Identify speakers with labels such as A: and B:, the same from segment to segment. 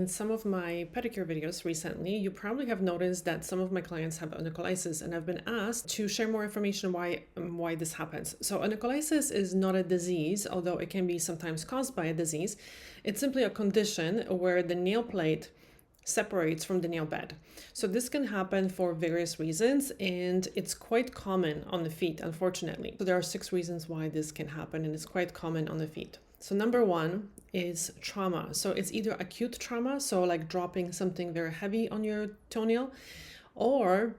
A: in some of my pedicure videos recently, you probably have noticed that some of my clients have onycholysis, and I've been asked to share more information why this happens. So onycholysis is not a disease, although it can be sometimes caused by a disease. It's simply a condition where the nail plate separates from the nail bed. So this can happen for various reasons, and it's quite common on the feet, unfortunately. So there are 6 reasons why this can happen, and it's quite common on the feet. So number 1 is trauma. So it's either acute trauma, so like dropping something very heavy on your toenail, or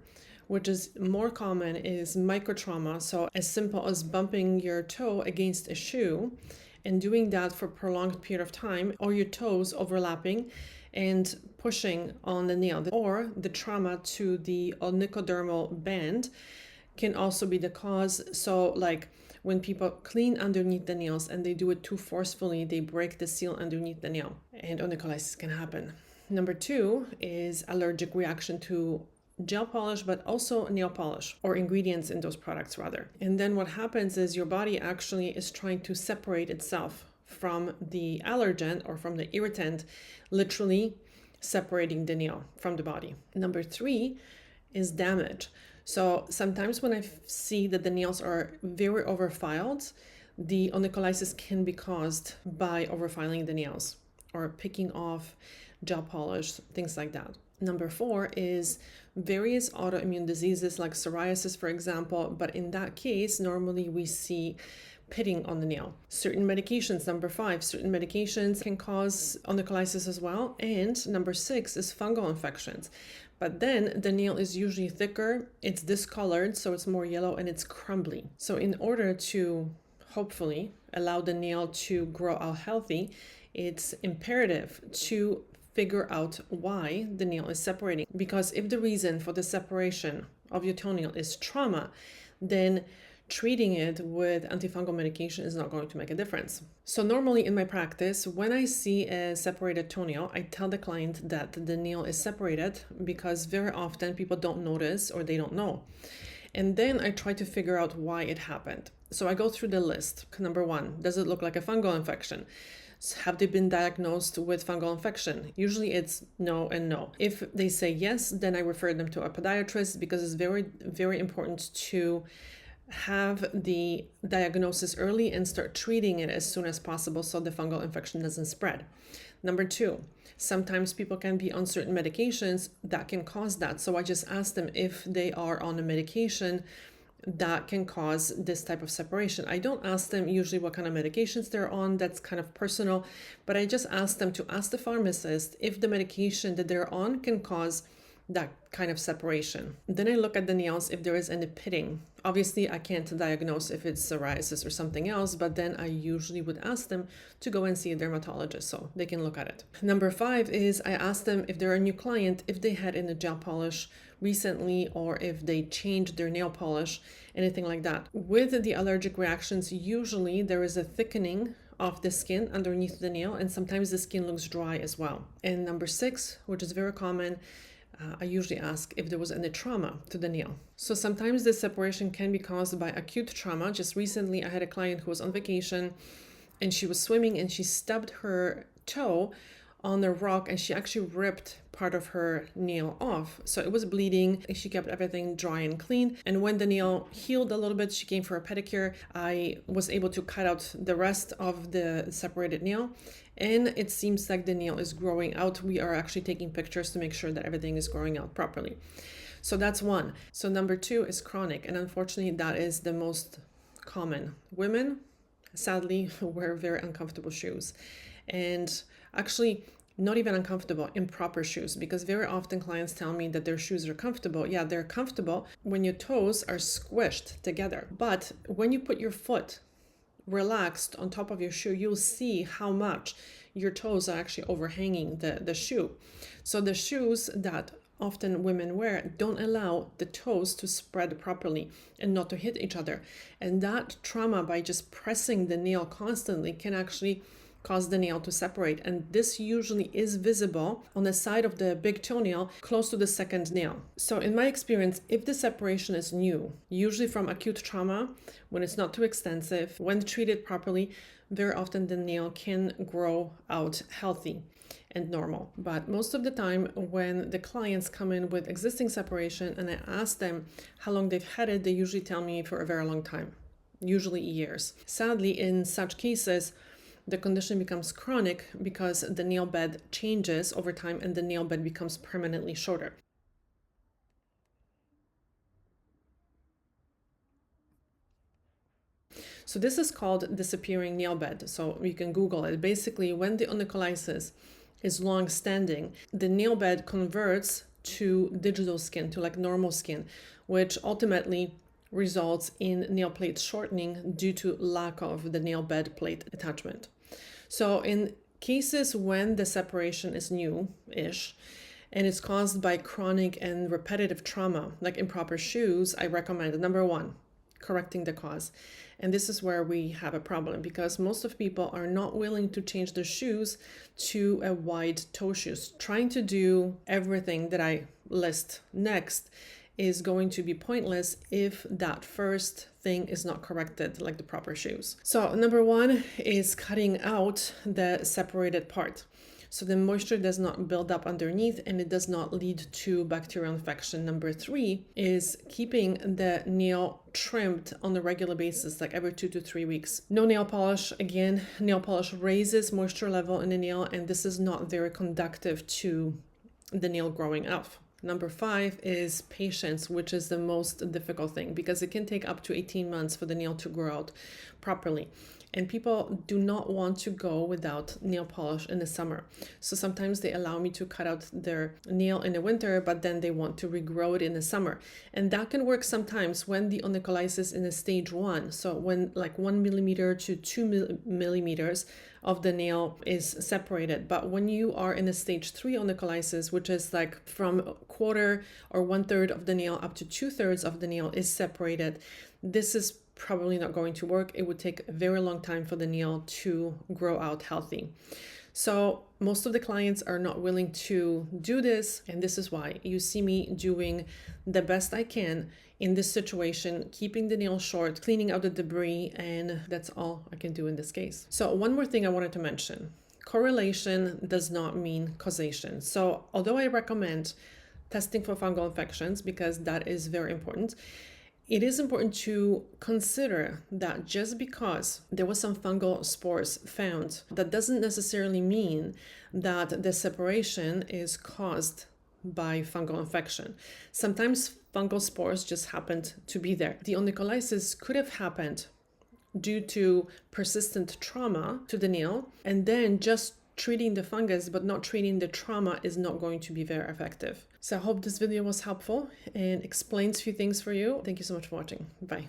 A: which is more common is microtrauma. So as simple as bumping your toe against a shoe and doing that for a prolonged period of time, or your toes overlapping and pushing on the nail, or the trauma to the onychodermal band can also be the cause. So like when people clean underneath the nails and they do it too forcefully, they break the seal underneath the nail, and onycholysis can happen. Number 2 is allergic reaction to gel polish, but also nail polish or ingredients in those products rather. And then what happens is your body actually is trying to separate itself from the allergen or from the irritant, literally separating the nail from the body. Number 3 is damage. So sometimes when I see that the nails are very overfiled, the onycholysis can be caused by overfiling the nails or picking off gel polish, things like that. Number 4 is various autoimmune diseases like psoriasis, for example, but in that case, normally we see pitting on the nail. Certain medications, number 5, certain medications can cause onycholysis as well. And number 6 is fungal infections. But then the nail is usually thicker, it's discolored, so it's more yellow and it's crumbly. So in order to hopefully allow the nail to grow out healthy, it's imperative to figure out why the nail is separating. Because if the reason for the separation of your toenail is trauma, then treating it with antifungal medication is not going to make a difference. So normally in my practice, when I see a separated toenail, I tell the client that the nail is separated because very often people don't notice or they don't know. And then I try to figure out why it happened. So I go through the list. Number 1, does it look like a fungal infection? Have they been diagnosed with fungal infection? Usually it's no and no. If they say yes, then I refer them to a podiatrist because it's very, very important to have the diagnosis early and start treating it as soon as possible so the fungal infection doesn't spread. Number 2, sometimes people can be on certain medications that can cause that. So I just ask them if they are on a medication that can cause this type of separation. I don't ask them usually what kind of medications they're on. That's kind of personal, but I just ask them to ask the pharmacist if the medication that they're on can cause that kind of separation. Then I look at the nails if there is any pitting. Obviously, I can't diagnose if it's psoriasis or something else, but then I usually would ask them to go and see a dermatologist so they can look at it. Number 5 is I ask them if they're a new client, if they had any gel polish recently or if they changed their nail polish, anything like that. With the allergic reactions, usually there is a thickening of the skin underneath the nail, and sometimes the skin looks dry as well. And number 6, which is very common, I usually ask if there was any trauma to the nail. So sometimes this separation can be caused by acute trauma. Just recently, I had a client who was on vacation and she was swimming and she stubbed her toe on a rock and she actually ripped part of her nail off. So it was bleeding and she kept everything dry and clean. And when the nail healed a little bit, she came for a pedicure. I was able to cut out the rest of the separated nail. And it seems like the nail is growing out. We are actually taking pictures to make sure that everything is growing out properly. So that's 1. So number 2 is chronic. And unfortunately, that is the most common. Women, sadly, wear very uncomfortable shoes. And actually, not even uncomfortable, improper shoes, because very often clients tell me that their shoes are comfortable. Yeah, they're comfortable when your toes are squished together. But when you put your foot relaxed on top of your shoe, you'll see how much your toes are actually overhanging the shoe. So the shoes that often women wear don't allow the toes to spread properly and not to hit each other. And that trauma by just pressing the nail constantly can actually cause the nail to separate. And this usually is visible on the side of the big toenail close to the second nail. So in my experience, if the separation is new, usually from acute trauma, when it's not too extensive, when treated properly, very often the nail can grow out healthy. and normal. But most of the time when the clients come in with existing separation and I ask them how long they've had it, they usually tell me for a very long time, usually years. Sadly, in such cases, the condition becomes chronic because the nail bed changes over time and the nail bed becomes permanently shorter. So this is called disappearing nail bed. So you can Google it. Basically, when the onycholysis is long standing, the nail bed converts to digital skin, to like normal skin, which ultimately results in nail plate shortening due to lack of the nail bed plate attachment. So in cases when the separation is new-ish and it's caused by chronic and repetitive trauma, like improper shoes, I recommend, number one, correcting the cause. And this is where we have a problem because most of people are not willing to change their shoes to a wide toe shoes. Trying to do everything that I list next is going to be pointless if that first thing is not corrected, like the proper shoes. So number one is cutting out the separated part, so the moisture does not build up underneath and it does not lead to bacterial infection. Number three is keeping the nail trimmed on a regular basis, like every 2 to 3 weeks. No nail polish. Again, nail polish raises moisture level in the nail and this is not very conducive to the nail growing up. Number five is patience, which is the most difficult thing because it can take up to 18 months for the nail to grow out properly. And people do not want to go without nail polish in the summer. So sometimes they allow me to cut out their nail in the winter, but then they want to regrow it in the summer. And that can work sometimes when the onycholysis in a stage 1. So when like 1 millimeter to 2 millimeters of the nail is separated. But when you are in a stage 3 onycholysis, which is like from a quarter or 1/3 of the nail up to 2/3 of the nail is separated, this is probably not going to work. It would take a very long time for the nail to grow out healthy. So most of the clients are not willing to do this, and this is why you see me doing the best I can in this situation, keeping the nail short, cleaning out the debris, and that's all I can do in this case. So one more thing I wanted to mention. Correlation does not mean causation. So although I recommend testing for fungal infections because that is very important, it is important to consider that just because there was some fungal spores found, that doesn't necessarily mean that the separation is caused by fungal infection. Sometimes fungal spores just happened to be there. The onycholysis could have happened due to persistent trauma to the nail, and then just treating the fungus but not treating the trauma is not going to be very effective. So I hope this video was helpful and explains a few things for you. Thank you so much for watching. Bye.